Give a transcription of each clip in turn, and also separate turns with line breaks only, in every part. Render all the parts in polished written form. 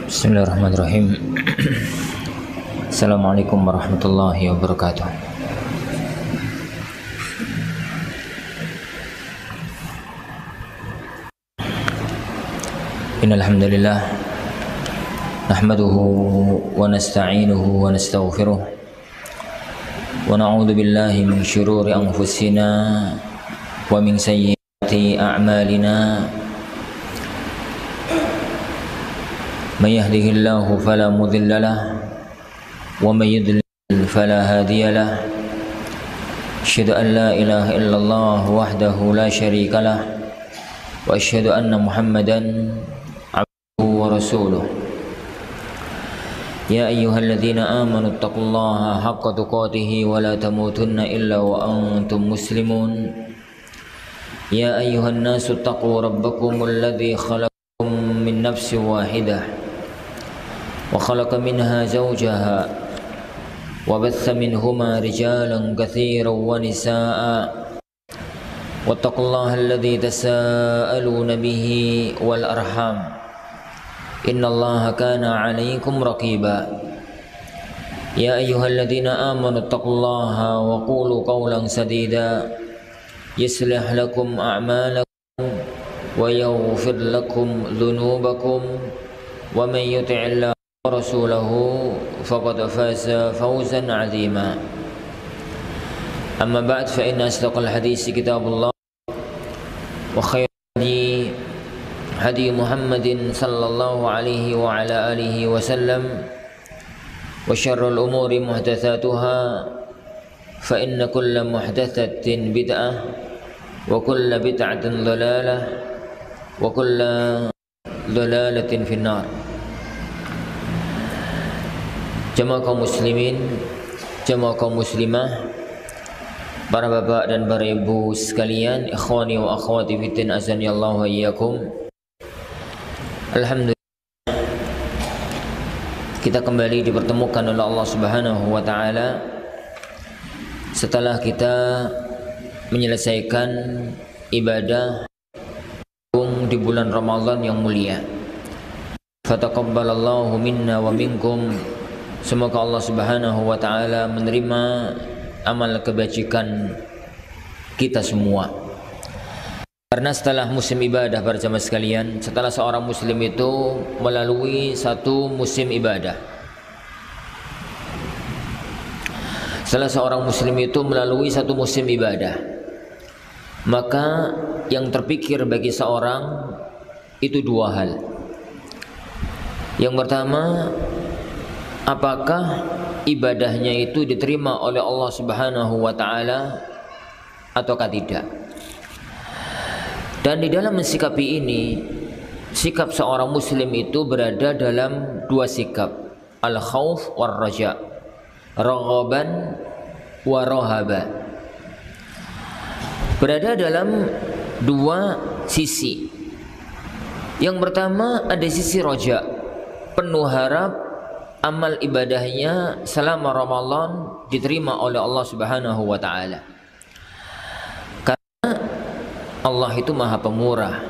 Bismillahirrahmanirrahim. Assalamualaikum warahmatullahi wabarakatuh. Innal hamdalillah nahmaduhu wa nasta'inuhu wa nastaghfiruh wa na'udzu billahi min shururi anfusina wa min sayyiati a'malina. من يهده الله فلا مضل له ومن يضلل فلا هادي له أشهد أن لا إله إلا الله وحده لا شريك له وأشهد أن محمدا عبده ورسوله يا أيها الذين آمنوا اتقوا الله حق تقاته ولا تموتن إلا وأنتم مسلمون يا أيها الناس اتقوا ربكم الذي خلقكم من نفس واحدة وخلق منها زوجها وبث منهما رجالا كثيرا ونساء واتقوا الله الذي تساءلون به والأرحام إن الله كان عليكم رقيبا يا أيها الذين آمنوا اتقوا الله وقولوا قولا سديدا يصلح لكم أعمالكم ويغفر لكم ذنوبكم ومن يطع الله ورسوله فقد فاز فوزا عظيما أما بعد فإن أصدق الحديث كتاب الله وخير الهدي هدي محمد صلى الله عليه وعلى آله وسلم وشر الأمور محدثاتها فإن كل محدثة بدعة وكل بدعة ضلالة وكل ضلالة في النار. Jamaah kaum muslimin, jamaah kaum muslimah, para bapak dan para ibu sekalian, ikhwani wa akhwati fiddin azanillahu wa iyyakum. Alhamdulillah, kita kembali dipertemukan oleh Allah Subhanahu wa taala setelah kita menyelesaikan ibadah di bulan Ramadan yang mulia. Fataqabbalallahu minna wa minkum. Semoga Allah Subhanahu wa taala menerima amal kebajikan kita semua. Karena setelah musim ibadah para jamaah sekalian, setelah seorang muslim itu melalui satu musim ibadah, setelah seorang muslim itu melalui satu musim ibadah, maka yang terpikir bagi seorang itu dua hal. Yang pertama, apakah ibadahnya itu diterima oleh Allah Subhanahu wa taala ataukah tidak? Dan di dalam mensikapi ini, sikap seorang muslim itu berada dalam dua sikap, al-khauf war raja, raghaban wa rahaba. Berada dalam dua sisi. Yang pertama ada sisi raja, penuh harap amal ibadahnya selama Ramadan diterima oleh Allah Subhanahu wa taala. Karena Allah itu Maha Pemurah.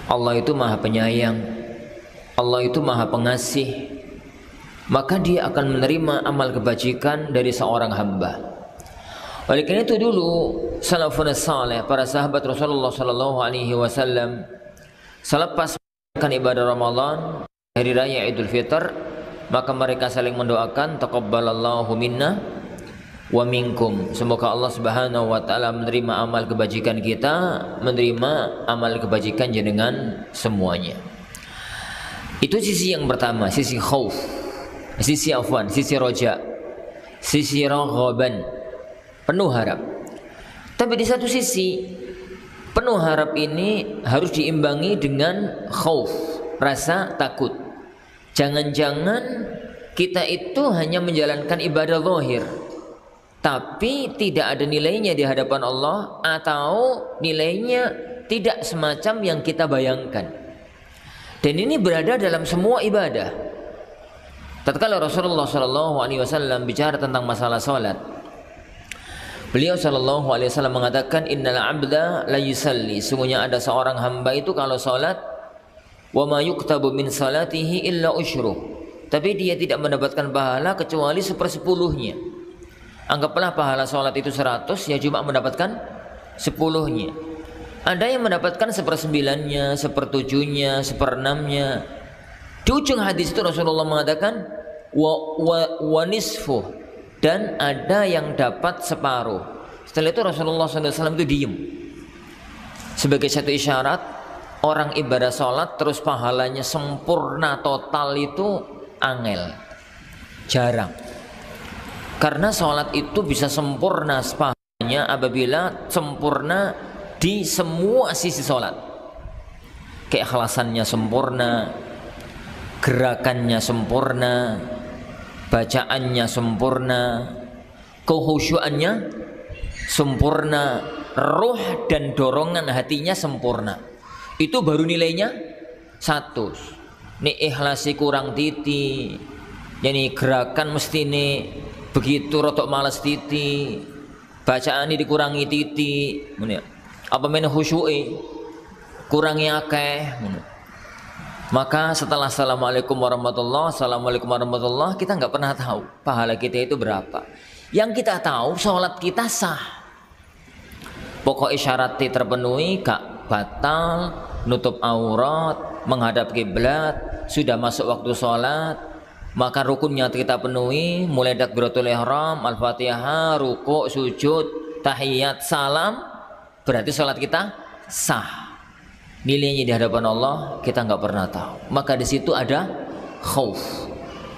Allah itu Maha Penyayang. Allah itu Maha Pengasih. Maka Dia akan menerima amal kebajikan dari seorang hamba. Oleh karena itu dulu salafun saleh, para sahabat Rasulullah sallallahu alaihi wasallam, selepas melakukan ibadah Ramadan, hari raya Idul Fitr, maka mereka saling mendoakan taqabbalallahu minna wa minkum. Semoga Allah Subhanahu wa taala menerima amal kebajikan kita, menerima amal kebajikan jenengan semuanya. Itu sisi yang pertama, sisi khauf, sisi afwan, sisi roja, sisi raghaban, penuh harap. Tapi di satu sisi penuh harap ini harus diimbangi dengan khauf, rasa takut. Jangan-jangan kita itu hanya menjalankan ibadah zahir, tapi tidak ada nilainya di hadapan Allah, atau nilainya tidak semacam yang kita bayangkan. Dan ini berada dalam semua ibadah. Tatkala Rasulullah SAW bicara tentang masalah salat, beliau SAW mengatakan, innal abda la yusalli, sungguhnya ada seorang hamba itu kalau salat Wa ma yuktabu min salatihi illa usyruh. Tapi dia tidak mendapatkan pahala kecuali 1/10-nya. Anggaplah pahala sholat itu 100, ya cuma mendapatkan 10-nya. Ada yang mendapatkan 1/9-nya, 1/7-nya, 1/6-nya. Di ujung hadis itu Rasulullah mengatakan wa nisfuh, dan ada yang dapat separuh. Setelah itu Rasulullah SAW itu diem. Sebagai satu isyarat, orang ibadah sholat terus pahalanya sempurna total itu angel, jarang. Karena sholat itu bisa sempurna pahalanya apabila sempurna di semua sisi sholat. Keikhlasannya sempurna, gerakannya sempurna, bacaannya sempurna, kehusyuannya sempurna, roh dan dorongan hatinya sempurna. Itu baru nilainya 100. Nih ikhlasi kurang titi, jadi gerakan mesti nih begitu rotok malas titi, bacaan ini dikurangi titi, apa men khusyu'i kurangi akeh. Maka setelah assalamualaikum warahmatullah, kita nggak pernah tahu pahala kita itu berapa. Yang kita tahu sholat kita sah. Pokok isyaratnya terpenuhi, gak batal, nutup aurat, menghadap kiblat, sudah masuk waktu sholat, maka rukunnya kita penuhi, mulai takbiratul ihram, al-fatihah, ruku', sujud, tahiyat, salam, berarti sholat kita sah. Nilainya di hadapan Allah kita nggak pernah tahu. Maka di situ ada khauf,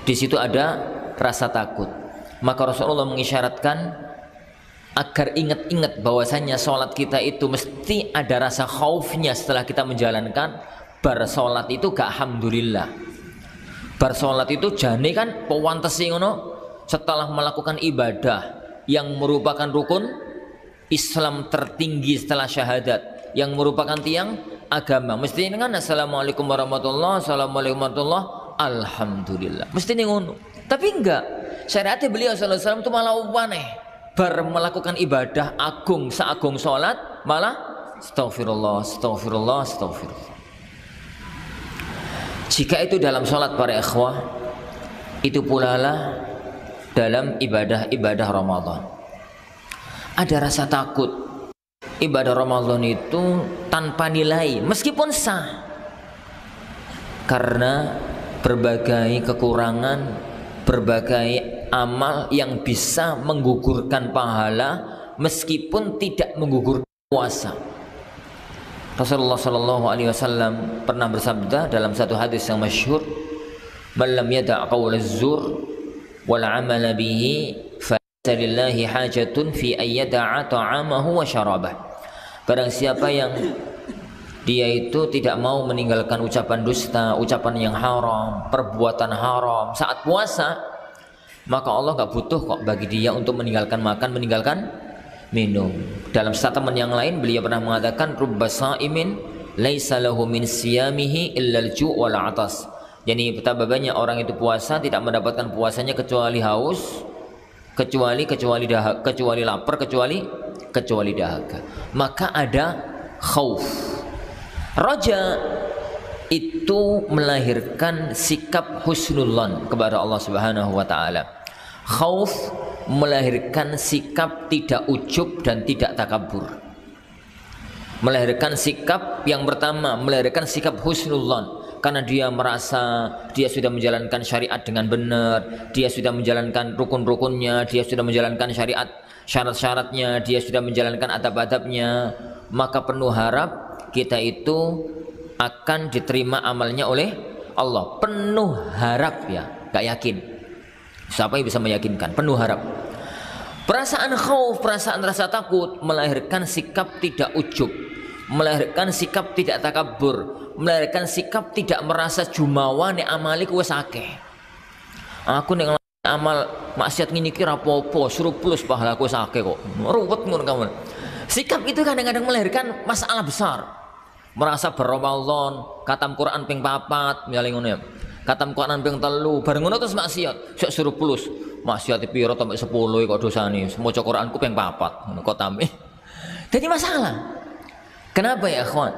di situ ada rasa takut. Maka Rasulullah mengisyaratkan agar ingat-ingat bahwasanya sholat kita itu mesti ada rasa khaufnya setelah kita menjalankan. Bar sholat itu gak alhamdulillah. Bar sholat itu jane kan pewantesi ngono, setelah melakukan ibadah yang merupakan rukun Islam tertinggi setelah syahadat, yang merupakan tiang agama, mesti dengan assalamualaikum warahmatullah, assalamualaikum warahmatullah, alhamdulillah, mesti ini ngono. Tapi enggak, syariatnya beliau sallallahu alaihi wasallam itu malah aneh. Bar melakukan ibadah agung seagung sholat malah astagfirullah, astagfirullah, astagfirullah. Jika itu dalam sholat para ikhwah, itu pula lah dalam ibadah-ibadah Ramadan. Ada rasa takut. Ibadah Ramadan itu tanpa nilai meskipun sah, karena berbagai kekurangan, berbagai amal yang bisa menggugurkan pahala meskipun tidak menggugurkan puasa. Rasulullah Shallallahu Alaihi Wasallam pernah bersabda dalam satu hadis yang masyhur, "Man lam yada' qaul az-zur wal 'amala bihi fa lillahi hajatun fi ayyada'a ta'amahu wa syarabah." Barang siapa yang dia itu tidak mau meninggalkan ucapan dusta, ucapan yang haram, perbuatan haram saat puasa, maka Allah gak butuh kok bagi dia untuk meninggalkan makan, meninggalkan minum. Dalam statement yang lain beliau pernah mengatakan, rubba sa'imin laisa lahu min siyamihi illa al-ju' wal 'atas. Jadi betapa banyak orang itu puasa tidak mendapatkan puasanya kecuali haus, kecuali lapar, kecuali dahaga. Maka ada khauf. Raja itu melahirkan sikap husnudzon kepada Allah Subhanahu wa taala. Khauf melahirkan sikap tidak ujub dan tidak takabur. Melahirkan sikap yang pertama, melahirkan sikap husnudzon, karena dia merasa dia sudah menjalankan syariat dengan benar, dia sudah menjalankan rukun-rukunnya, dia sudah menjalankan syariat syarat-syaratnya, dia sudah menjalankan adab-adabnya, maka penuh harap kita itu akan diterima amalnya oleh Allah. Penuh harap ya, gak yakin. Siapa yang bisa meyakinkan? Penuh harap. Perasaan khauf, perasaan rasa takut melahirkan sikap tidak ujub, melahirkan sikap tidak takabur, melahirkan sikap tidak merasa jumawa nek amali wis akeh. Aku nek amal maksiat ngene iki ra apa-apa, suruh plus pahalaku wis akeh kok. Ruwet ngono kamu. Sikap itu kadang-kadang melahirkan masalah besar. Merasa berRamadan, khatam Quran ping 4, misalnya ngono ya. Khatam Quran ping 3, bareng ngono terus maksiat, sik suruh plus. Maksiat piro sampai 10 kok dosane. Maca Quranku ping 4, ngono kok tame. Jadi masalah. Kenapa ya, ikhwan?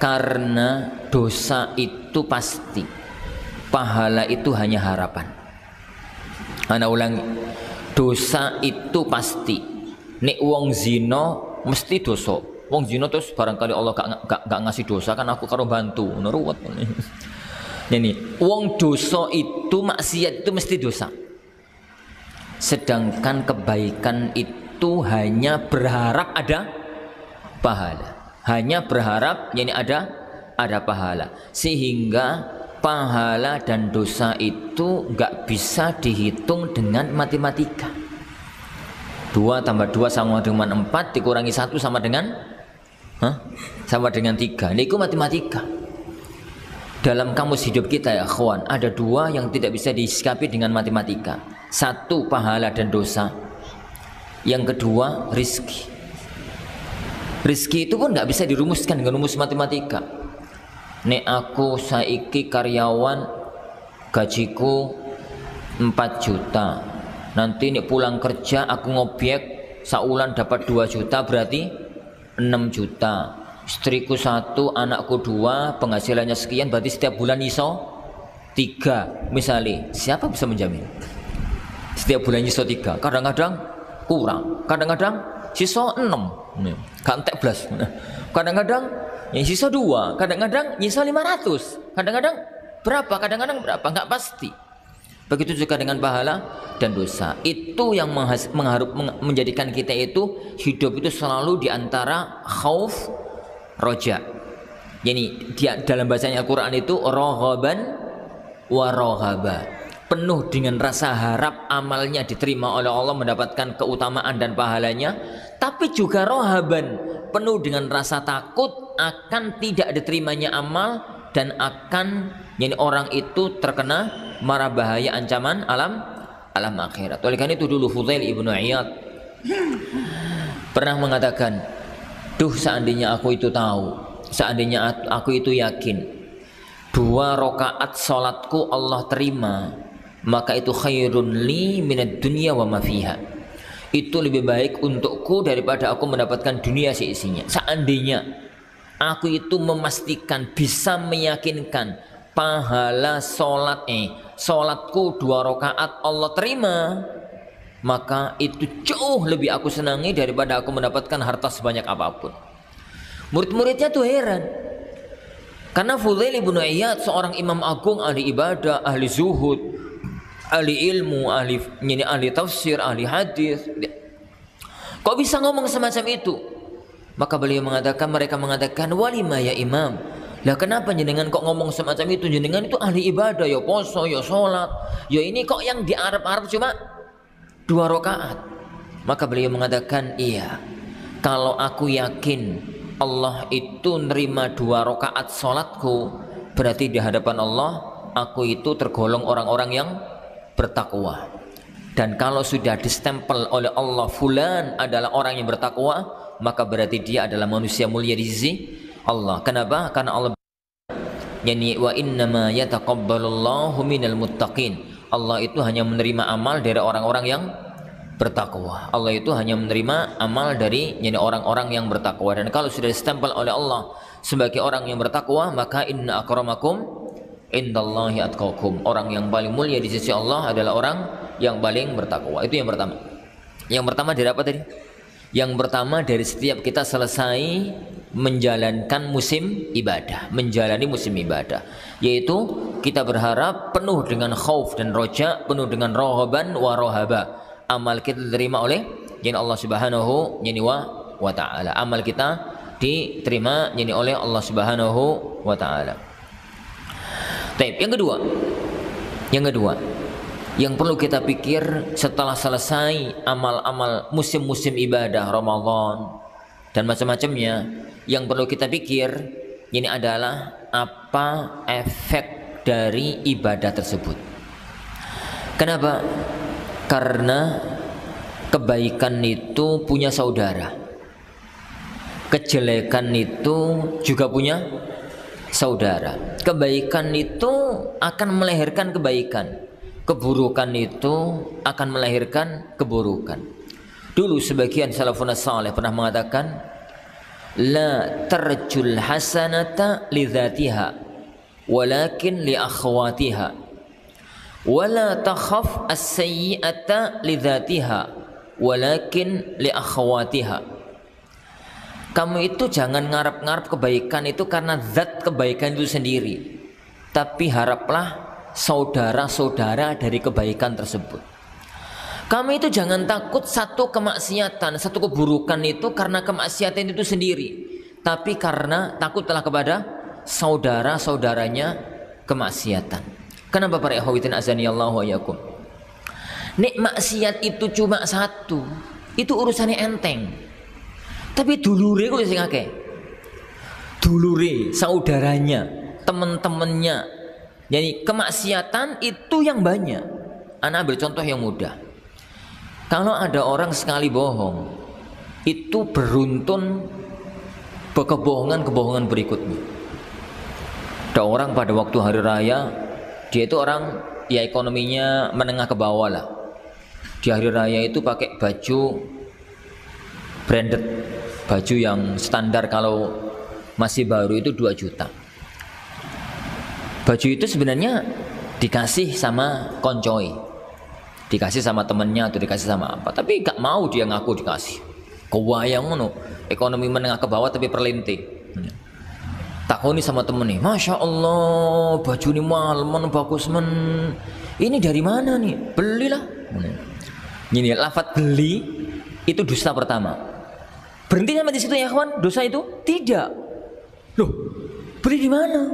Karena dosa itu pasti, pahala itu hanya harapan. Ana ulangi, dosa itu pasti. Nek wong zina mesti dosa. Wong zina terus barangkali Allah gak ngasih dosa kan aku karo bantu. Nuruwet. Ini wong dosa itu, maksiat itu mesti dosa. Sedangkan kebaikan itu hanya berharap ada pahala. Hanya berharap yani ada pahala. Sehingga pahala dan dosa itu gak bisa dihitung dengan matematika. 2 tambah 2 sama dengan 4 dikurangi 1 sama dengan sama dengan 3. Ini matematika. Dalam kamus hidup kita ya kawan, ada 2 yang tidak bisa disikapi dengan matematika. 1 pahala dan dosa. Yang kedua rizki. Rizki itu pun tidak bisa dirumuskan dengan rumus matematika. Nek aku saiki karyawan gajiku 4 juta. Nanti nek pulang kerja aku ngobyek saulan dapat 2 juta, berarti 6 juta. Istriku 1, anakku 2, penghasilannya sekian, berarti setiap bulan iso 3 misalnya. Siapa bisa menjamin? Setiap bulan iso 3, kadang-kadang kurang, kadang-kadang sisa 6, gak entek blas. Kadang-kadang yang sisa 2, kadang-kadang sisa 500, kadang-kadang berapa, kadang-kadang berapa, nggak pasti. Begitu juga dengan pahala dan dosa. Itu yang menjadikan kita itu hidup itu selalu di antara khauf roja. Yani dalam bahasanya Al-Quran itu rohaban wa rohaba, penuh dengan rasa harap amalnya diterima oleh Allah, mendapatkan keutamaan dan pahalanya. Tapi juga rohaban, penuh dengan rasa takut akan tidak diterimanya amal dan akan yani orang itu terkena mara bahaya ancaman alam akhirat. Oleh karena itu dulu Fudail ibnu Iyad pernah mengatakan, duh seandainya aku itu tahu, seandainya aku itu yakin 2 rakaat salatku Allah terima, maka itu khairun li minad dunya wa ma fiha. Itu lebih baik untukku daripada aku mendapatkan dunia seisinya. Seandainya aku itu memastikan, bisa meyakinkan pahala salatku 2 rakaat Allah terima, maka itu jauh lebih aku senangi daripada aku mendapatkan harta sebanyak apapun. Murid-muridnya tuh heran, karena Fudail ibnu Iyad seorang imam agung, ahli ibadah, ahli zuhud, ahli ilmu, ahli tafsir, ahli hadis. Kok bisa ngomong semacam itu? Maka beliau mengatakan, mereka mengatakan, walima ya imam, lah kenapa jenengan kok ngomong semacam itu? Jenengan itu ahli ibadah, ya poso, ya sholat, ya ini kok yang diarep-arep cuma 2 rakaat. Maka beliau mengatakan, iya, kalau aku yakin Allah itu nerima 2 rakaat sholatku, berarti di hadapan Allah aku itu tergolong orang-orang yang bertakwa. Dan kalau sudah distempel oleh Allah fulan adalah orang yang bertakwa, maka berarti dia adalah manusia mulia di sisi Allah. Kenapa? Karena Allah yani wa innama yataqabbalullahu minal muttaqin. Allah itu hanya menerima amal dari orang-orang yang bertakwa. Allah itu hanya menerima amal dari yani orang-orang yang bertakwa. Dan kalau sudah distempel oleh Allah sebagai orang yang bertakwa, maka inna akramakum indallahi atqakum. Orang yang paling mulia di sisi Allah adalah orang yang paling bertakwa. Itu yang pertama. Yang pertama dari apa tadi? Yang pertama dari setiap kita selesai menjalankan musim ibadah, menjalani musim ibadah, yaitu kita berharap penuh dengan khauf dan roja, penuh dengan rohaban wa rohaba. Amal kita diterima oleh Allah Subhanahu wa ta'ala. Amal kita diterima oleh Allah Subhanahu wa ta'ala. Yang kedua yang perlu kita pikir setelah selesai amal-amal musim-musim ibadah Ramadan dan macam-macamnya, yang perlu kita pikir ini adalah apa efek dari ibadah tersebut. Kenapa? Karena kebaikan itu punya saudara, kejelekan itu juga punya saudara. Kebaikan itu akan melahirkan kebaikan, keburukan itu akan melahirkan keburukan. Dulu sebagian salafun saleh pernah mengatakan, la tarjul hasanata li dzatiha walakin li akhwatiha wa la takhaf as-sayyi'ata li dzatiha walakin li akhwatiha. Kamu itu jangan ngarep-ngarep kebaikan itu karena zat kebaikan itu sendiri, tapi haraplah saudara-saudara dari kebaikan tersebut. Kamu itu jangan takut satu kemaksiatan, satu keburukan itu karena kemaksiatan itu sendiri, tapi karena takutlah kepada saudara-saudaranya kemaksiatan. Kenapa para ikhwatin azanillahu wa iyyakum? Nek maksiat itu cuma satu, itu urusannya enteng. Tapi dulure kok sing akeh. Dulure, saudaranya, teman-temannya. Jadi kemaksiatan itu yang banyak. Ana ambil contoh yang mudah. Kalau ada orang sekali bohong, itu beruntun kebohongan-kebohongan berikutnya. Ada orang pada waktu hari raya, dia itu orang ya ekonominya menengah ke bawah lah. Di hari raya itu pakai baju branded, baju yang standar kalau masih baru itu 2 juta. Baju itu sebenarnya dikasih sama koncoi, dikasih sama temennya atau dikasih sama apa, tapi gak mau dia ngaku dikasih. Kewayang ngono, ekonomi menengah ke bawah tapi perlinting. Takoni sama temen nih, Masya Allah baju ini mahal men, bagus men, ini dari mana nih? Belilah. Ini lafaz beli itu dusta pertama. Berhenti sampai di situ ya kawan, dosa itu? Tidak. Loh, beli di mana?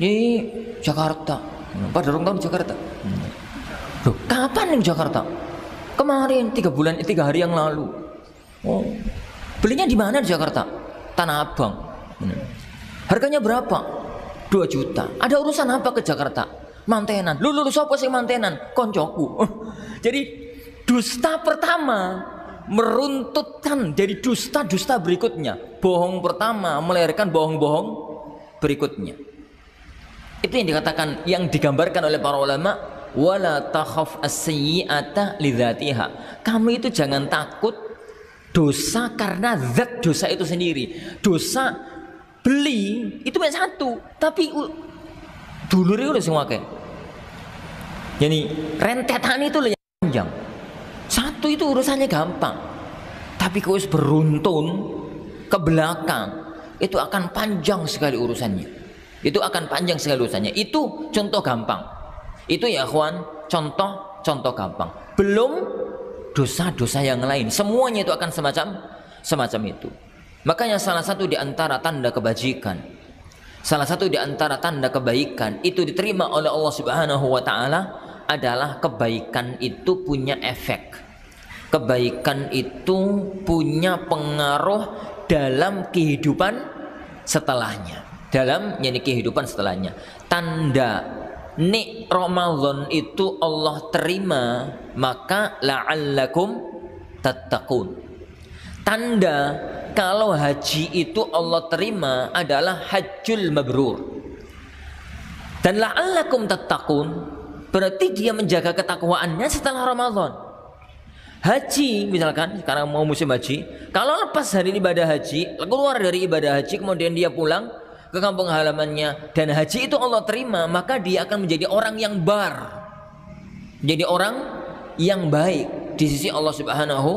Di Jakarta. Pada orang tahun di Jakarta. Loh, kapan di Jakarta? Kemarin 3 hari yang lalu. Oh, belinya di mana di Jakarta? Tanah Abang. Harganya berapa? 2 juta. Ada urusan apa ke Jakarta? Mantenan. Lu siapa sih mantenan? Koncoku. Jadi dusta pertama meruntutkan jadi dusta-dusta berikutnya. Bohong pertama melahirkan bohong-bohong berikutnya. Itu yang dikatakan, yang digambarkan oleh para ulama, wala takhaf as-sayyi'ata li dzatiha. Kamu itu jangan takut dosa karena zat dosa itu sendiri. Dosa beli itu cuma satu, tapi dulure udah semua kayak. Jadi rentetan itu yang panjang. Satu itu urusannya gampang, tapi kalau beruntun ke belakang itu akan panjang sekali urusannya. Itu akan panjang sekali urusannya. Itu contoh gampang. Itu ya kawan, contoh gampang. Belum dosa-dosa yang lain. Semuanya itu akan semacam itu. Makanya salah satu di antara tanda kebajikan, salah satu di antara tanda kebaikan itu diterima oleh Allah Subhanahu wa taala adalah kebaikan itu punya efek. Kebaikan itu punya pengaruh dalam kehidupan setelahnya. Kehidupan setelahnya. Tanda nik Ramadan itu Allah terima, maka la'allakum tattaqun. Tanda kalau haji itu Allah terima adalah hajjul mabrur. Dan la'allakum tattaqun berarti dia menjaga ketakwaannya setelah Ramadan. Haji misalkan sekarang mau musim haji, kalau lepas hari ibadah haji, keluar dari ibadah haji kemudian dia pulang ke kampung halamannya dan haji itu Allah terima, maka dia akan menjadi orang yang jadi orang yang baik di sisi Allah Subhanahu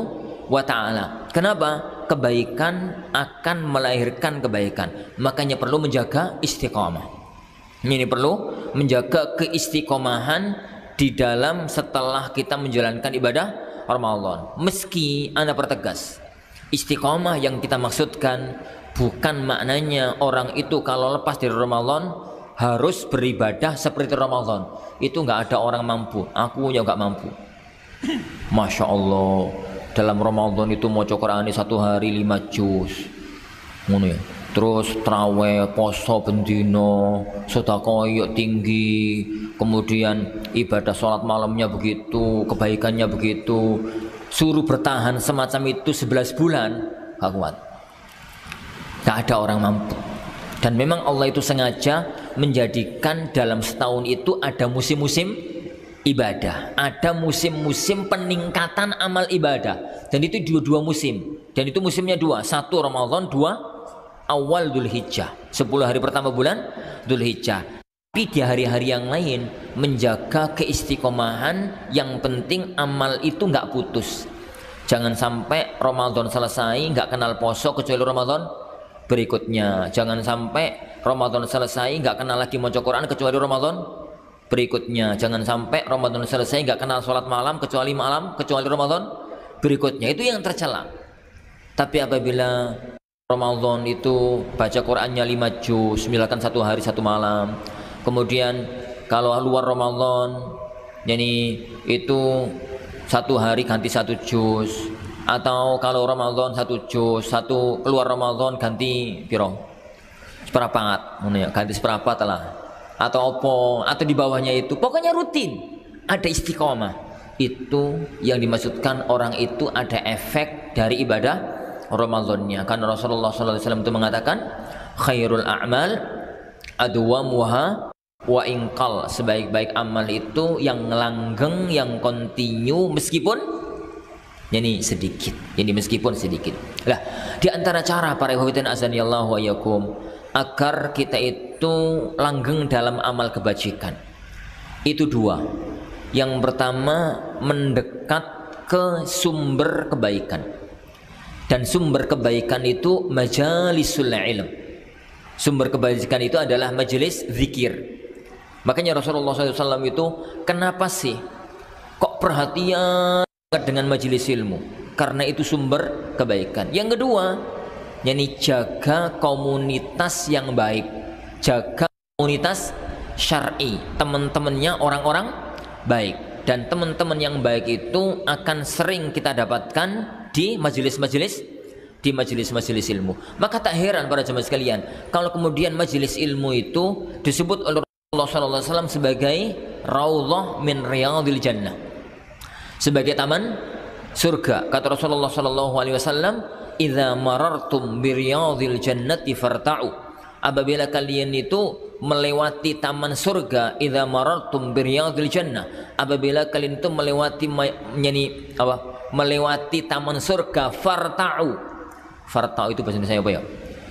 wa ta'ala. Kenapa? Kebaikan akan melahirkan kebaikan. Makanya perlu menjaga istiqomah. Ini perlu menjaga keistiqomahan di dalam setelah kita menjalankan ibadah Ramadan. Meski Anda pertegas, istiqomah yang kita maksudkan bukan maknanya orang itu kalau lepas dari Ramadan harus beribadah seperti Ramadan. Itu nggak ada orang mampu. Aku ya nggak mampu. Masya Allah, dalam Ramadan itu mau Quran 1 hari 5 juz, ngono ya. Terus traweh, poso bendino, sedekah yuk tinggi, kemudian ibadah sholat malamnya begitu, kebaikannya begitu. Suruh bertahan semacam itu 11 bulan, gak kuat. Gak ada orang mampu. Dan memang Allah itu sengaja menjadikan dalam setahun itu ada musim-musim ibadah, ada musim-musim peningkatan amal ibadah, dan itu dua musim, dan itu musimnya 2, 1 Ramadan, 2 awal Dzulhijjah, 10 hari pertama bulan Dzulhijjah. Tapi di hari-hari yang lain menjaga keistiqomahan, yang penting amal itu nggak putus. Jangan sampai Ramadan selesai nggak kenal poso kecuali Ramadan berikutnya. Jangan sampai Ramadan selesai nggak kenal lagi maca Quran kecuali Ramadan berikutnya. Jangan sampai Ramadan selesai nggak kenal sholat malam kecuali Ramadan berikutnya. Itu yang tercela. Tapi apabila Ramadan itu baca Qurannya 5 juz, misalkan 1 hari 1 malam. Kemudian kalau luar Ramadan, jadi itu 1 hari ganti 1 juz. Atau kalau Ramadan 1 juz, keluar Ramadan ganti piro? Seperapat, ganti seperapat lah. Atau opo, atau di bawahnya itu. Pokoknya rutin, ada istiqomah. Itu yang dimaksudkan orang itu ada efek dari ibadah Ramadannya. Karena Rasulullah SAW itu mengatakan khairul a'mal adwamuha wa inqal, sebaik-baik amal itu yang langgeng, yang kontinu meskipun sedikit. Meskipun sedikit. Lah, di antara cara para ikhwatin azanillahu wa iyyakum agar kita itu langgeng dalam amal kebajikan itu 2. Yang pertama, mendekat ke sumber kebaikan. Dan sumber kebaikan itu majalisul ilm. Sumber kebaikan itu adalah majelis zikir. Makanya Rasulullah SAW itu kenapa sih kok perhatian dengan majelis ilmu? Karena itu sumber kebaikan. Yang kedua, jaga komunitas yang baik. Jaga komunitas syar'i, teman-temannya orang-orang baik. Dan teman-teman yang baik itu akan sering kita dapatkan di majelis-majelis ilmu. Maka tak heran para jemaah sekalian kalau kemudian majelis ilmu itu disebut oleh Rasulullah SAW sebagai raudhah min riyadil jannah, sebagai taman surga. Kata Rasulullah SAW, idza marartum bi riyadil jannati farta'u. Apabila kalian itu melewati taman surga, idza marartum bi riyadil jannah, apabila kalian itu melewati taman surga, farta'u. Farta'u itu bahasa Indonesia apa ya?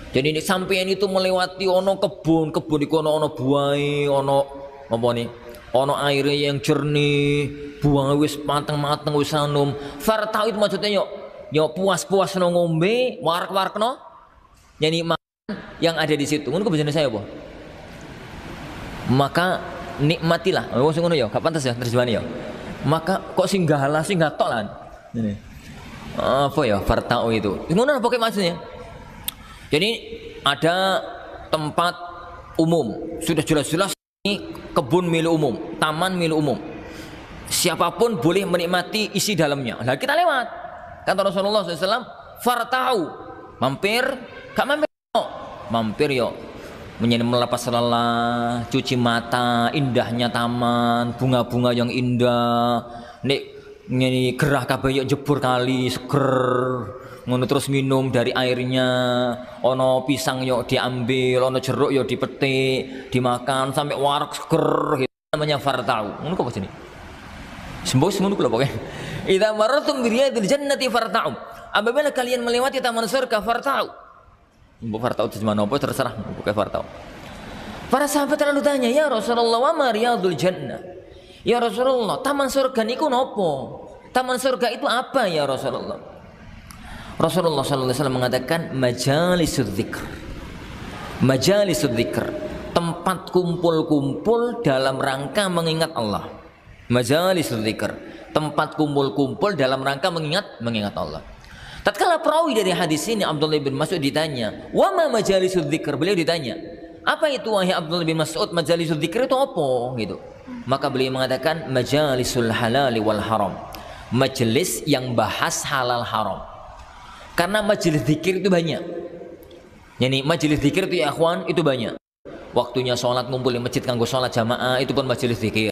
Jadi ini sampeyan itu melewati kebun iku ono buahe, ono aire yang jernih, buah wis mateng-mateng wis anum. Farta'u itu maksudnya yo puas-puas no ngombe, warak-warakno yang ada di situ. Ngono bahasa Indonesia apa? Maka nikmatilah. Oh sing ngono ya, gak pantes ya terjemahane ya. Maka kok singgahalah sing gatok lan. Ini apa ya farta'u itu? Ngono pokoknya maksudnya. Jadi ada tempat umum, sudah jelas-jelas ini kebun milik umum, taman milik umum. Siapapun boleh menikmati isi dalamnya. Lah kita lewat. Kata Rasulullah SAW, farta'u. Mampir, gak mampir yo. Melepas lelah, cuci mata, indahnya taman, bunga-bunga yang indah. Nek gerah kabeh yo jebur kali seger. Ngono terus minum dari airnya. Ono pisang yo diambil, ono jeruk yo dipetik, dimakan sampai warak seger. Gitu. Namanya farta'u. Ngono kok sini. Sembus ngono kula pokoke. Idza marartum bi riyadil jannati farta'u. Apabila kalian melewati taman surga, farta'u. Mbok farta'u itu mana apa terserah, bukan farta'u. Para sahabat lalu tanya, "Ya Rasulullah, wa ma riyadul jannah?" Ya Rasulullah, taman surga niku nopo? Taman surga itu apa ya Rasulullah? Rasulullah sallallahu alaihi wasallam mengatakan majalisudz dzikr. Majalisudz dzikr, tempat kumpul-kumpul dalam rangka mengingat Allah. Majalisudz dzikr, tempat kumpul-kumpul dalam rangka mengingat Allah. Tatkala perawi dari hadis ini Abdullah bin Mas'ud ditanya, "Wa ma majalisudz dzikr?" Beliau ditanya, "Apa itu wahai Abdullah bin Mas'ud, majalisudz dzikr itu apa?" gitu. Maka beliau mengatakan majalisul halal wal haram. Majelis yang bahas halal haram. Karena majelis zikir itu banyak. Yani majelis zikir itu ya akhwan itu banyak. Waktunya sholat ngumpul di masjid kanggo sholat jamaah itu pun majelis zikir.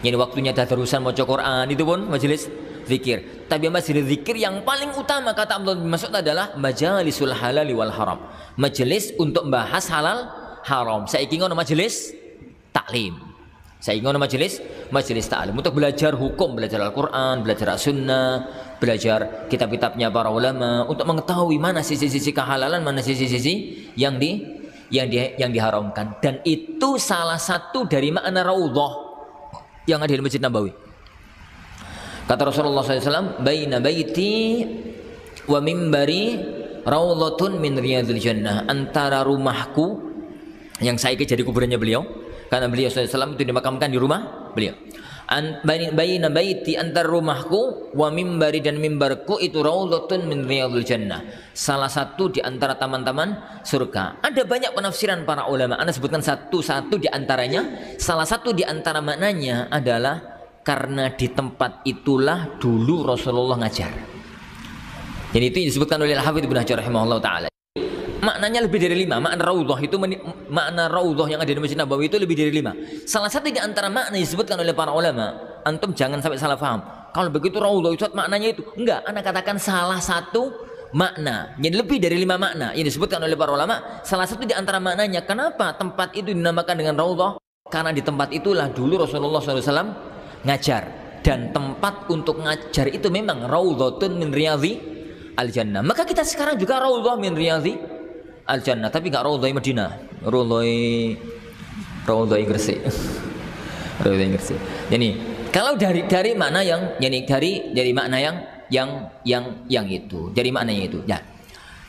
Yani waktunya tadarusan maca Quran itu pun majelis zikir. Tapi majelis zikir yang paling utama kata Abdullah bin Mas'ud adalah majalisul halal wal haram. Majelis untuk bahas halal haram. Saiki ngono majelis taklim. Saya ingin majelis ta'lim untuk belajar hukum, belajar Al-Quran, belajar As-Sunnah, belajar kitab-kitabnya para ulama untuk mengetahui mana sisi-sisi kehalalan, mana sisi-sisi yang diharamkan. Dan itu salah satu dari makna raudhah yang ada di Masjid Nabawi. Kata Rasulullah SAW, baina baiti wa mimbari raudhatun min riyadil jannah. Antara rumahku yang saya jadi kuburannya beliau, karena beliau SAW itu dimakamkan di rumah beliau. Baina baiti, antara rumahku wa mimbari dan mimbarku itu raudhatun min riyadil jannah. Salah satu di antara taman-taman surga. Ada banyak penafsiran para ulama. Anda sebutkan satu-satu di antaranya. Salah satu di antara maknanya adalah karena di tempat itulah dulu Rasulullah ngajar. Jadi itu disebutkan oleh Al-Hafidz Ibnu Hajar rahimahullah taala. Maknanya lebih dari 5. Makna raudhah itu, makna raudhah yang ada di Masjid Nabawi itu lebih dari 5. Salah satu di antara makna disebutkan oleh para ulama. Antum jangan sampai salah paham. Kalau begitu raudhah itu maknanya itu. Enggak, Anda katakan salah satu makna. Jadi lebih dari 5 makna yang disebutkan oleh para ulama. Salah satu di antara maknanya, kenapa tempat itu dinamakan dengan raudhah? Karena di tempat itulah dulu Rasulullah SAW ngajar. Dan tempat untuk ngajar itu memang raudhatun min riyadhi al-jannah. Maka kita sekarang juga raudhah min riyadhi al-jannah, tapi enggak raudhah Madinah, raudhah Gresik. Raudhah Gresik. Jadi kalau dari makna yang dari makna yang itu, dari maknanya itu. Ya.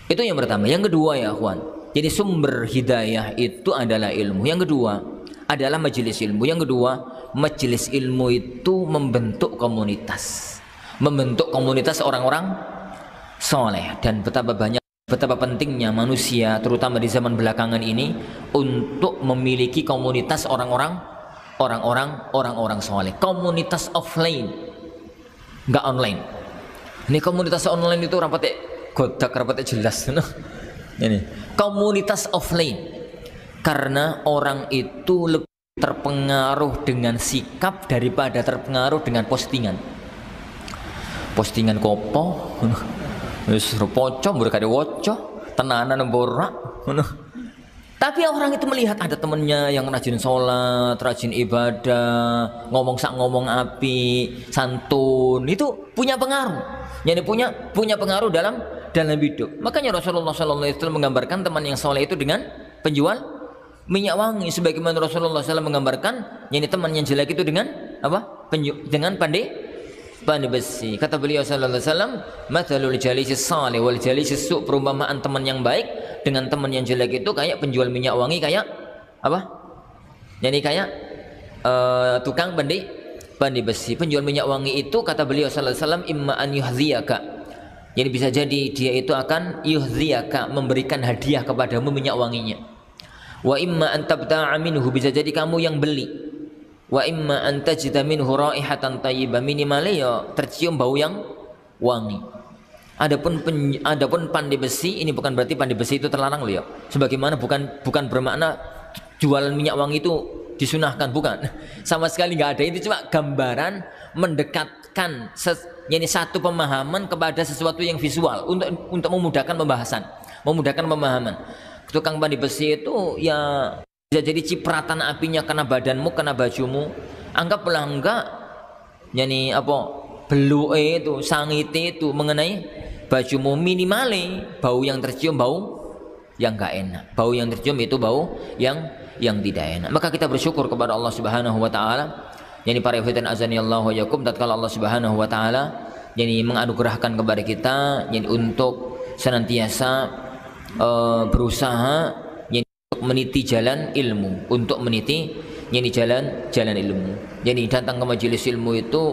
Itu yang pertama. Yang kedua ya, akhwan. Jadi sumber hidayah itu adalah ilmu. Yang kedua adalah majelis ilmu. Yang kedua, majelis ilmu itu membentuk komunitas. Membentuk komunitas orang-orang soleh. Dan betapa pentingnya manusia terutama di zaman belakangan ini untuk memiliki komunitas orang-orang soleh, komunitas offline, enggak online. Ini komunitas online itu rapatnya godak, rapatnya jelas. Ini komunitas offline, karena orang itu lebih terpengaruh dengan sikap daripada terpengaruh dengan postingan kopo. Wis pocong berkade woco, tenanan borak. Tapi orang itu melihat ada temannya yang rajin sholat, rajin ibadah, ngomong api, santun, itu punya pengaruh. Jadi punya pengaruh dalam hidup. Makanya Rasulullah SAW menggambarkan teman yang soleh itu dengan penjual minyak wangi, sebagaimana Rasulullah SAW menggambarkan yani teman yang jelek itu dengan apa? Dengan pandai besi. Kata beliau sallallahu alaihi wasallam, "Matsalul jalisis salih wal jalisis su'." Perumpamaan teman yang baik dengan teman yang jelek itu kayak penjual minyak wangi, kayak apa? Yani kayak tukang pandai besi. Penjual minyak wangi itu kata beliau sallallahu alaihi wasallam, "Imma an yuhdhiyaka." Jadi bisa jadi dia itu akan yuhdhiyaka, memberikan hadiah kepadamu minyak wanginya. Wa imma an tabta'a minhu, bisa jadi kamu yang beli. Wa imma an tajida minhu raihatan thayyibah, minimalnya ya tercium bau yang wangi. Adapun pandai besi ini bukan berarti pandai besi itu terlarang loh ya. Sebagaimana bukan bermakna jualan minyak wangi itu disunahkan, bukan. Sama sekali enggak ada. Itu cuma gambaran mendekatkan yani satu pemahaman kepada sesuatu yang visual untuk memudahkan pembahasan, memudahkan pemahaman. Tukang pandai besi itu ya bisa jadi cipratan apinya kena badanmu, kena bajumu. Anggaplah enggak yani beluke itu, sangite itu mengenai bajumu, minimale bau yang tercium, bau yang enggak enak. Bau yang tercium itu bau yang tidak enak. Maka kita bersyukur kepada Allah Subhanahu wa taala. Yani para ikhwan azanillahu wa yakum, tatkala Allah Subhanahu wa taala yani menganugerahkan kepada kita yani untuk senantiasa berusaha meniti jalan ilmu, untuk meniti yani jalan ilmu. Jadi datang ke majelis ilmu itu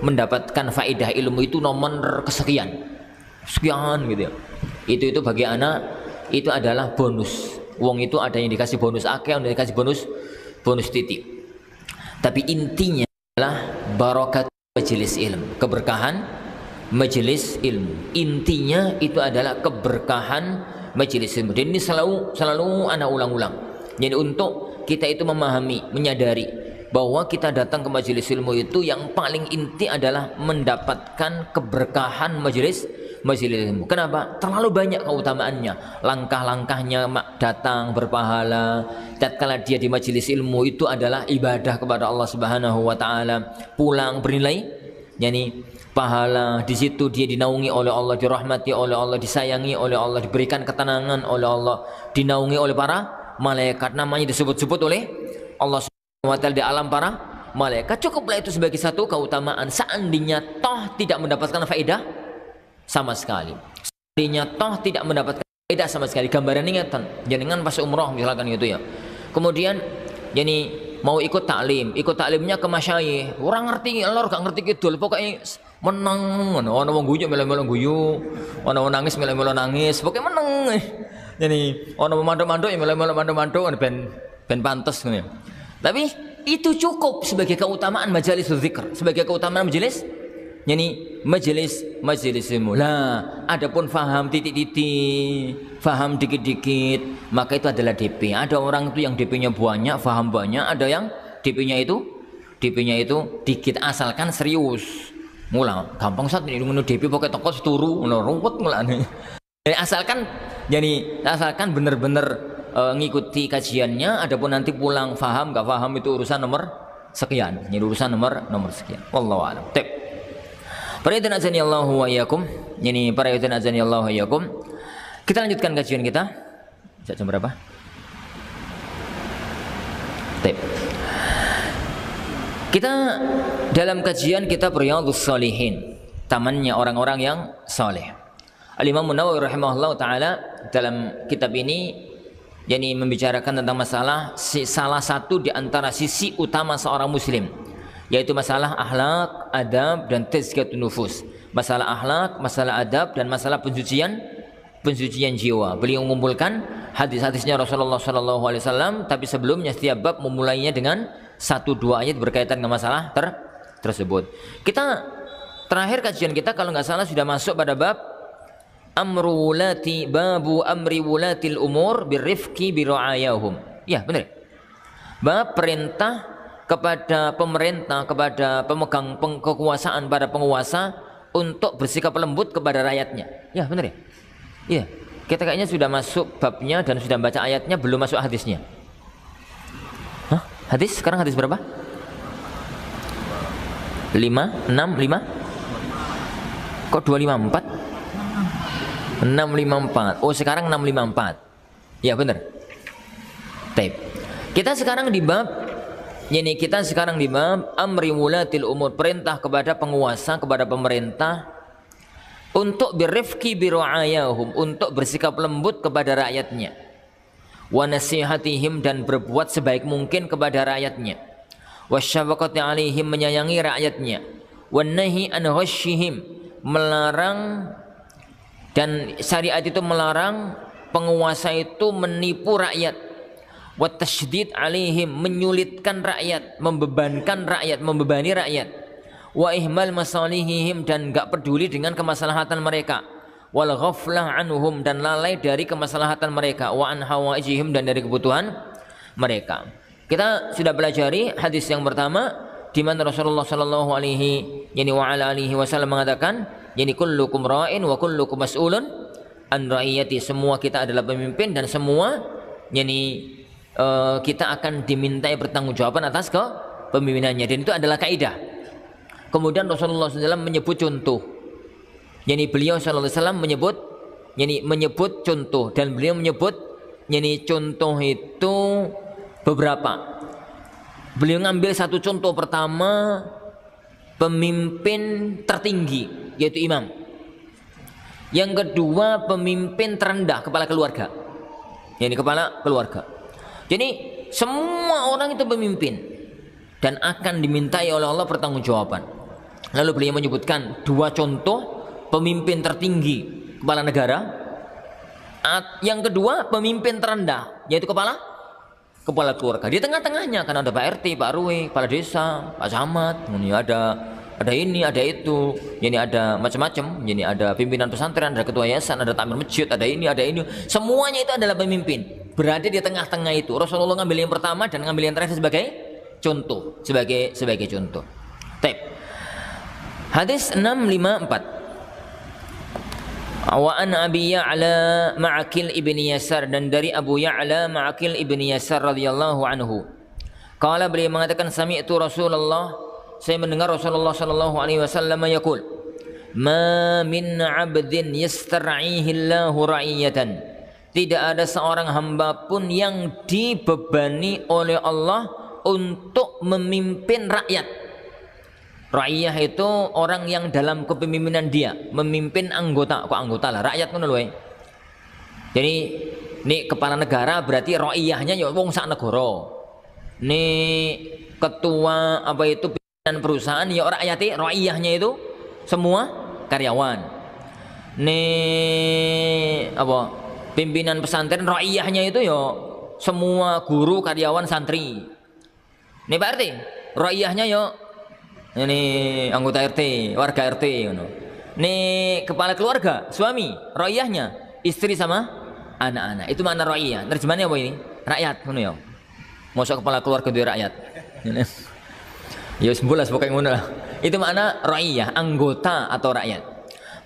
mendapatkan faedah ilmu itu nomor sekian gitu ya. Itu bagi anak itu adalah bonus. Wong itu ada yang dikasih bonus akeh, ada yang dikasih bonus titik. Tapi intinya adalah barakat majelis ilmu, keberkahan majelis ilmu. Intinya itu adalah keberkahan majelis ilmu. Dan ini selalu ana ulang-ulang. Jadi untuk kita itu memahami, menyadari bahwa kita datang ke majelis ilmu itu yang paling inti adalah mendapatkan keberkahan majelis majelis ilmu. Kenapa? Terlalu banyak keutamaannya. Langkah-langkahnya datang berpahala. Tatkala dia di majelis ilmu itu adalah ibadah kepada Allah Subhanahu wa taala. Pulang bernilai yakni pahala. Di situ dia dinaungi oleh Allah, dirahmati oleh Allah, disayangi oleh Allah, diberikan ketenangan oleh Allah, dinaungi oleh para malaikat. Namanya disebut-sebut oleh Allah Subhanahu wa taala di alam para malaikat. Cukuplah itu sebagai satu keutamaan. Seandainya toh tidak mendapatkan faedah sama sekali. Seandainya toh tidak mendapatkan faedah sama sekali. Gambaran ingatan jenengan pas umroh misalkan gitu ya. Kemudian yani mau ikut taklim, ikut taklimnya ke masyayikh. Orang ngerti lor gak ngerti kidul, pokoknya menang. Ono wong guyu melo-melo guyu, ono wong nangis melo-melo nangis, pokoknya menang. Yani ono manduk-manduk ya melo-melo manduk-manduk ben pantes ngene. Tapi itu cukup sebagai keutamaan majelis dzikir, sebagai keutamaan majelis yani majelis ilmu. Lah, adapun faham titik-titik, faham dikit-dikit, maka itu adalah DP. Ada orang itu yang DP-nya banyak, faham banyak, ada yang DP-nya itu dikit asalkan serius. Mula gampang saat ini ngono DP pokoke toko seturu ngono ruwet mulane. Asalkan bener-bener ngikuti kajiannya, adapun nanti pulang faham gak faham itu urusan nomor sekian. Ini urusan nomor sekian. Wallahu a'lam. Para hadirin azani Allah wa iyyakum. Ini para hadirin azani Allah wa iyyakum. Kita lanjutkan kajian kita. Jam berapa? Tip. Kita dalam kajian kita Riyadhus Shalihin, tamannya orang-orang yang saleh. Al-Imam Nawawi rahimahullah taala dalam kitab ini yakni membicarakan tentang masalah salah satu di antara sisi utama seorang muslim, yaitu masalah akhlak, adab dan tazkiyatun nufus. Masalah akhlak, masalah adab dan masalah pensucian jiwa. Beliau mengumpulkan hadis-hadisnya Rasulullah sallallahu alaihi wasallam, tapi sebelumnya setiap bab memulainya dengan 1-2 ayat berkaitan dengan masalah tersebut. Kita terakhir kajian kita kalau nggak salah sudah masuk pada bab babu amri wulatil umur birrifqi biru'ayahum. Ya, benar. Bab perintah kepada pemerintah, kepada pemegang kekuasaan, pada penguasa untuk bersikap lembut kepada rakyatnya. Ya, benar ya? Iya. Kita kayaknya sudah masuk babnya dan sudah baca ayatnya, belum masuk hadisnya. Hah? Hadis? Sekarang hadis berapa? 5, 6, 5? Kok 254? 654. Oh, sekarang 654. Ya, benar. Taib. Kita sekarang di bab amri wulatil umur, perintah kepada penguasa, kepada pemerintah untuk birrifqi biru'ayahum, untuk bersikap lembut kepada rakyatnya. Wa nasihatihim, dan berbuat sebaik mungkin kepada rakyatnya. Wasyafaqati alaihim, menyayangi rakyatnya. Wan nahi an ghasyihim, melarang, dan syariat itu melarang penguasa itu menipu rakyat. Wa tasydid alaihim, menyulitkan rakyat, membebani rakyat. Wa ihmal masalihihim, dan enggak peduli dengan kemaslahatan mereka. Wal ghaflah anhum, dan lalai dari kemaslahatan mereka. Wa an hawaijihim, dan dari kebutuhan mereka. Kita sudah pelajari hadis yang pertama di mana Rasulullah sallallahu alaihi wasallam mengatakan, yani kullukum ra'in wa kullukum mas'ulun an ra'iyati, semua kita adalah pemimpin dan semua kita akan dimintai pertanggungjawaban atas kepemimpinannya, dan itu adalah kaidah. Kemudian Rasulullah SAW menyebut contoh, beliau SAW menyebut contoh, dan beliau menyebut contoh itu beberapa. Beliau ngambil satu contoh pertama, pemimpin tertinggi yaitu imam. Yang kedua pemimpin terendah, kepala keluarga. Kepala keluarga. Jadi semua orang itu pemimpin dan akan dimintai oleh Allah pertanggungjawaban. Lalu beliau menyebutkan dua contoh pemimpin tertinggi, kepala negara. Yang kedua pemimpin terendah, yaitu kepala keluarga. Di tengah-tengahnya kan ada Pak RT, Pak RW, kepala desa, Pak Camat, ini ada ini, ada itu, ada macam-macam, ada pimpinan pesantren, ada ketua yayasan, ada takmir masjid, ada ini, semuanya itu adalah pemimpin, berada di tengah-tengah itu. Rasulullah ngambil yang pertama dan ngambil yang terakhir sebagai contoh, sebagai contoh. Hadis 654. Wa an Abi Ya'la Ma'qil ibni Yasar, dan dari Abu Ya'la Ma'qil ibni Yasar radhiyallahu anhu. Qala, beliau mengatakan, sami'tu Rasulullah, saya mendengar Rasulullah sallallahu alaihi wasallam yaqul, ma min 'abdin yastar'ihi Allahu ra'iyatan. Tidak ada seorang hamba pun yang dibebani oleh Allah untuk memimpin rakyat. Ra'iyah itu orang yang dalam kepemimpinan dia memimpin anggota, kok anggota lah, rakyat ngono lho. Jadi ini kepala negara berarti ra'iyahnya ya wong sak negara. Ini ketua apa itu pimpinan perusahaan ya rakyate, ra'iyahnya itu semua karyawan. Ini apa? Pimpinan pesantren ra'iyahnya itu ya semua guru, karyawan, santri. Ini Pak RT, ra'iyahnya ya ini anggota RT, warga RT ngono. Ini kepala keluarga, suami, ra'iyahnya istri sama anak-anak. Itu makna ra'iyah. Terjemahannya apa ini? Rakyat ngono ya. Mosok kepala keluarga duwe rakyat. Ya sembulas pokoknya ngono lah. Itu makna ra'iyah, anggota atau rakyat.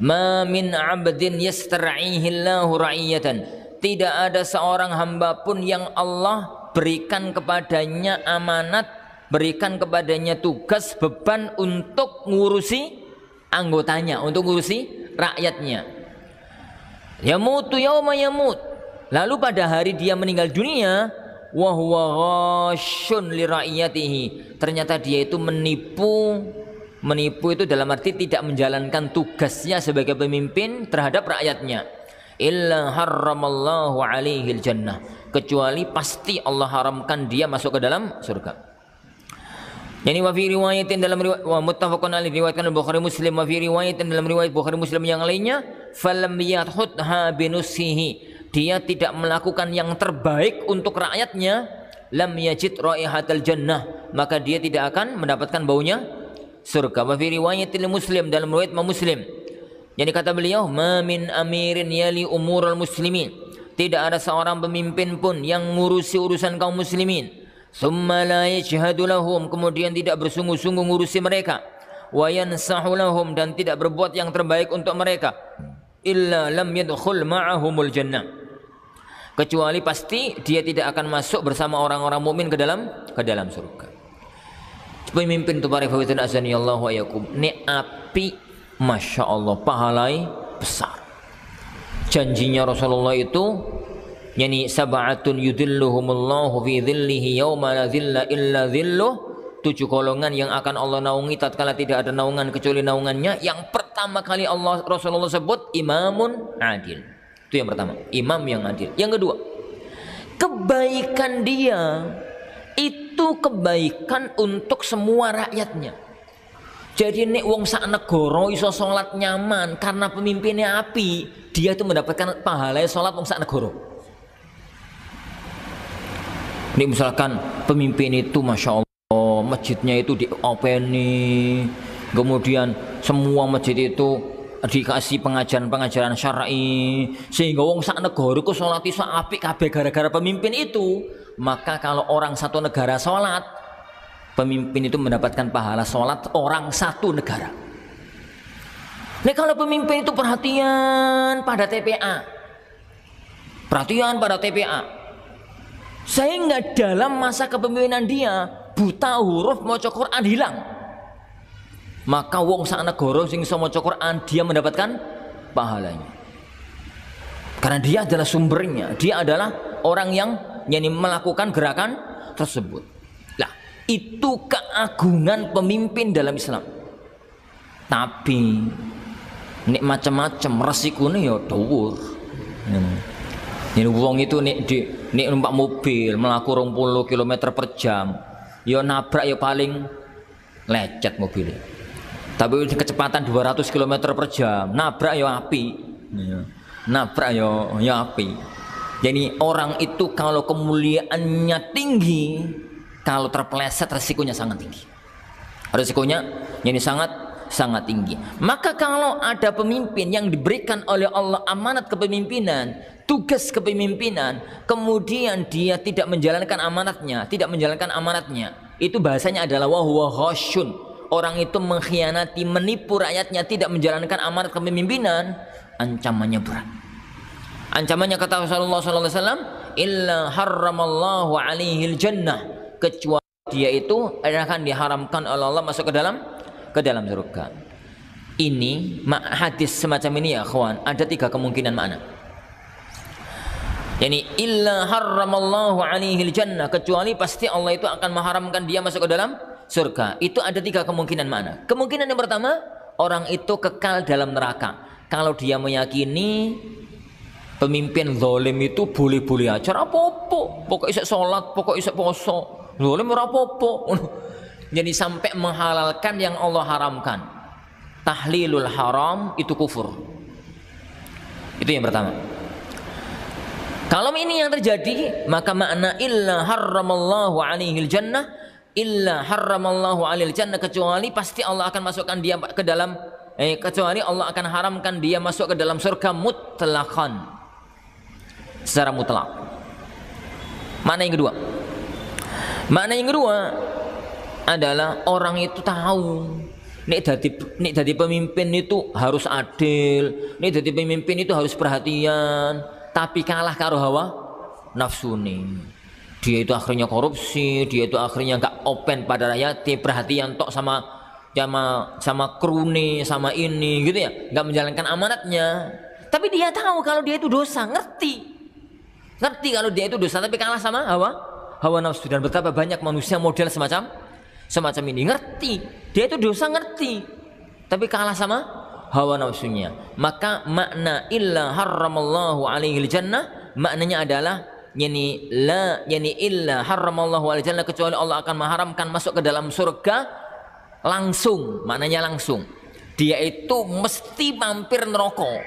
Ma min 'abdin yastar'ihi Allahu ra'iyatan. Tidak ada seorang hamba pun yang Allah berikan kepadanya amanat, berikan kepadanya tugas, beban untuk ngurusi anggotanya, untuk ngurusi rakyatnya. Yamutu yauma yamut. Lalu pada hari dia meninggal dunia, wa huwa ghasyun li ra'iyatihi. Ternyata dia itu menipu itu dalam arti tidak menjalankan tugasnya sebagai pemimpin terhadap rakyatnya. Illa harramallahu alaihil jannah. Kecuali pasti Allah haramkan dia masuk ke dalam surga. Yani wa fi riwayatin, dalam riwayat wa muttafaqun alaihi, riwayatkan Bukhari Muslim, wa fi riwayatin, dalam riwayat Bukhari Muslim yang lainnya, falam yathudha binusihi. Dia tidak melakukan yang terbaik untuk rakyatnya, lam yajid raihatal jannah, maka dia tidak akan mendapatkan baunya surga. Wa fi riwayatil Muslim, dalam riwayat Muslim, jadi kata beliau, ma min amirin yali umurul muslimin. Tidak ada seorang pemimpin pun yang ngurusi urusan kaum muslimin, summa la yajhadu lahum, kemudian tidak bersungguh-sungguh ngurusi mereka, wa yansahu lahum, dan tidak berbuat yang terbaik untuk mereka, illa lam yadkhul ma'ahumul jannah, kecuali pasti dia tidak akan masuk bersama orang-orang mukmin ke dalam surga. Pemimpin itu para ikhwan azani Allah wa yakum, ni api, masya Allah, pahalai besar. Janjinya Rasulullah itu, yani sab'atun yudhilluhumullahu fi dhillihi yawma la dhilla illa dhilluh. 7 golongan yang akan Allah naungi tatkala tidak ada naungan kecuali naungannya. Yang pertama kali Rasulullah sebut imamun adil. Itu yang pertama, imam yang adil. Yang kedua, kebaikan dia itu kebaikan untuk semua rakyatnya. Jadi nek wong sak negara iso salat nyaman karena pemimpinnya api, dia itu mendapatkan pahala salat wong sak negara. Ini misalkan pemimpin itu masya Allah masjidnya itu diopeni, kemudian semua masjid itu dikasih pengajaran syar'i, sehingga wong sak negara ku salat iso apik kabeh gara-gara pemimpin itu. Maka kalau orang satu negara salat, pemimpin itu mendapatkan pahala sholat orang satu negara. Nah kalau pemimpin itu perhatian pada TPA, sehingga dalam masa kepemimpinan dia buta huruf maca Quran hilang, maka wong sak negara sing iso maca Quran dia mendapatkan pahalanya, karena dia adalah sumbernya, dia adalah orang yang melakukan gerakan tersebut. Itu keagungan pemimpin dalam Islam. Tapi nek macam-macam resikonya ya dhuwur. Yen wong itu nek numpak mobil melaku 20 km per jam, ya nabrak ya paling lecet mobilnya. Tapi kecepatan 200 km per jam, nabrak ya api. Nabrak ya api. Jadi orang itu kalau kemuliaannya tinggi, kalau terpeleset resikonya sangat tinggi. Resikonya ini sangat tinggi. Maka kalau ada pemimpin yang diberikan oleh Allah amanat kepemimpinan, tugas kepemimpinan, kemudian dia tidak menjalankan amanatnya, itu bahasanya adalah wa huwa ghasyun. orang itu mengkhianati, menipu rakyatnya, tidak menjalankan amanat kepemimpinan, ancamannya berat. Ancamannya kata Rasulullah SAW, illa harramallahu alaihil jannah, kecuali dia itu akan diharamkan oleh Allah masuk ke dalam surga. Ini hadis semacam ini ya kawan, ada 3 kemungkinan makna. Yani illa harramallahu alaihil jannah, kecuali pasti Allah itu akan mengharamkan dia masuk ke dalam surga. Itu ada 3 kemungkinan makna. Kemungkinan yang pertama, orang itu kekal dalam neraka. Kalau dia meyakini pemimpin zalim itu boleh-boleh aja, apa-apa, pokok isek sholat, pokok isek poso, zalim ora apa-apa. Jadi sampai menghalalkan yang Allah haramkan. Tahlilul haram itu kufur. Itu yang pertama. Kalau ini yang terjadi, maka makna illa harramallahu alaihil jannah, illa harramallahu alaihil jannah, kecuali pasti Allah akan masukkan dia ke dalam kecuali Allah akan haramkan dia masuk ke dalam surga mutlaqan, secara mutlak. Makna yang kedua. Makna yang kedua adalah orang itu tahu nek dadi pemimpin itu harus adil, nek dadi pemimpin itu harus perhatian, tapi kalah karo hawa nafsu nih. Dia itu akhirnya korupsi, dia itu akhirnya nggak open pada rakyatnya, perhatian tok sama krune, sama ini gitu ya, nggak menjalankan amanatnya. Tapi dia tahu kalau dia itu dosa, ngerti kalau dia itu dosa, tapi kalah sama hawa nafsu. Dan betapa banyak manusia model semacam ini, ngerti dia itu dosa, ngerti, tapi kalah sama hawa nafsunya. Maka makna illa harramallahu alaihil jannah, maknanya adalah yani illa harramallahu alaihil jannah, kecuali Allah akan mengharamkan masuk ke dalam surga langsung. Maknanya langsung, dia itu mesti mampir neraka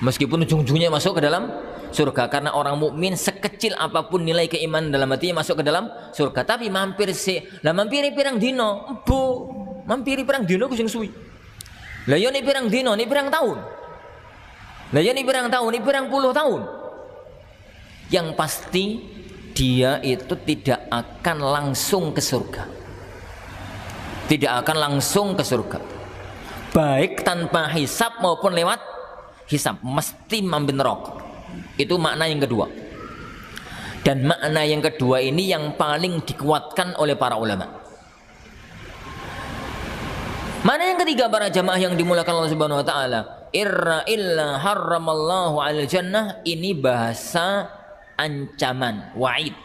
meskipun ujung-ujungnya masuk ke dalam surga. Karena orang mukmin sekecil apapun nilai keimanan dalam hatinya masuk ke dalam surga. Tapi mampir pirang dino, mampiri pirang dino ku sing suwi. Lah yo nek pirang dino, nek pirang tahun. Lah yo nek pirang tahun, nek pirang puluh tahun. Yang pasti dia itu tidak akan langsung ke surga. Tidak akan langsung ke surga. Baik tanpa hisab maupun lewat hisab, mesti mampir neraka. Itu makna yang kedua. Dan makna yang kedua ini yang paling dikuatkan oleh para ulama. Makna yang ketiga para jamaah yang dimulakan Allah Subhanahu wa taala, illa harramallahu 'alal jannah, ini bahasa ancaman, wa'id.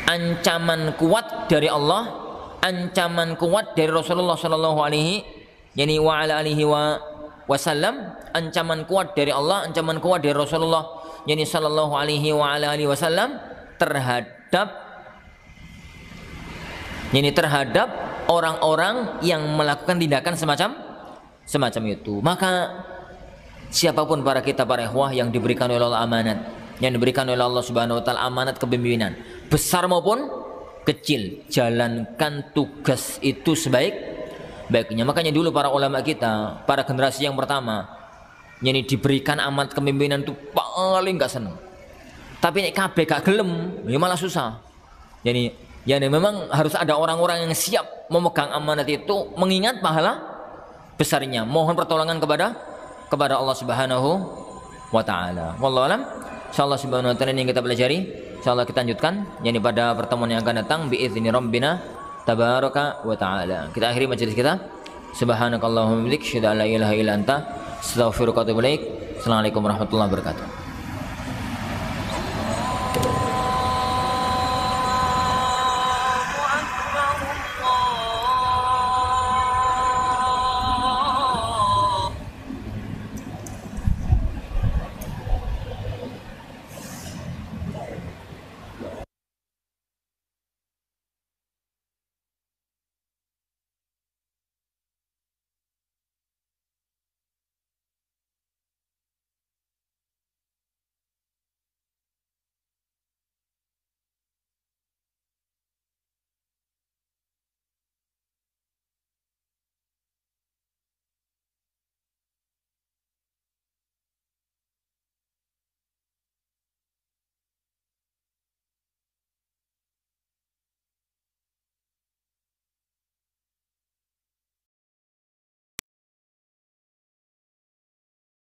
Ancaman kuat dari Allah, ancaman kuat dari Rasulullah sallallahu alaihi wa ala alihi wasallam, ancaman kuat dari Allah, ancaman kuat dari Rasulullah yani sallallahu alaihi wa ala alihi wasallam terhadap orang-orang yang melakukan tindakan semacam itu. Maka siapapun para ikhwah yang diberikan oleh Allah amanat, yang diberikan oleh Allah Subhanahu wa taala amanat kepemimpinan, besar maupun kecil, jalankan tugas itu sebaik-baiknya. Makanya dulu para ulama kita, para generasi yang pertama, yang diberikan amanat kepemimpinan itu paling gak seneng. Tapi nek kabeh gak gelem, ya malah susah. Yani memang harus ada orang-orang yang siap memegang amanat itu, mengingat pahala besarnya, mohon pertolongan kepada Allah Subhanahu wa taala. Wallahu alam. Insyaallah subhanahu wa taala ini yang kita pelajari, insyaallah kita lanjutkan yani pada pertemuan yang akan datang biizni rabbina tabaraka wa taala. Kita akhiri majelis kita. Subhanakallahumma wa bihamdika, asyhadu an la ilaha illa anta, astaghfiruka wa atubu ilaik. Assalamualaikum warahmatullahi wabarakatuh.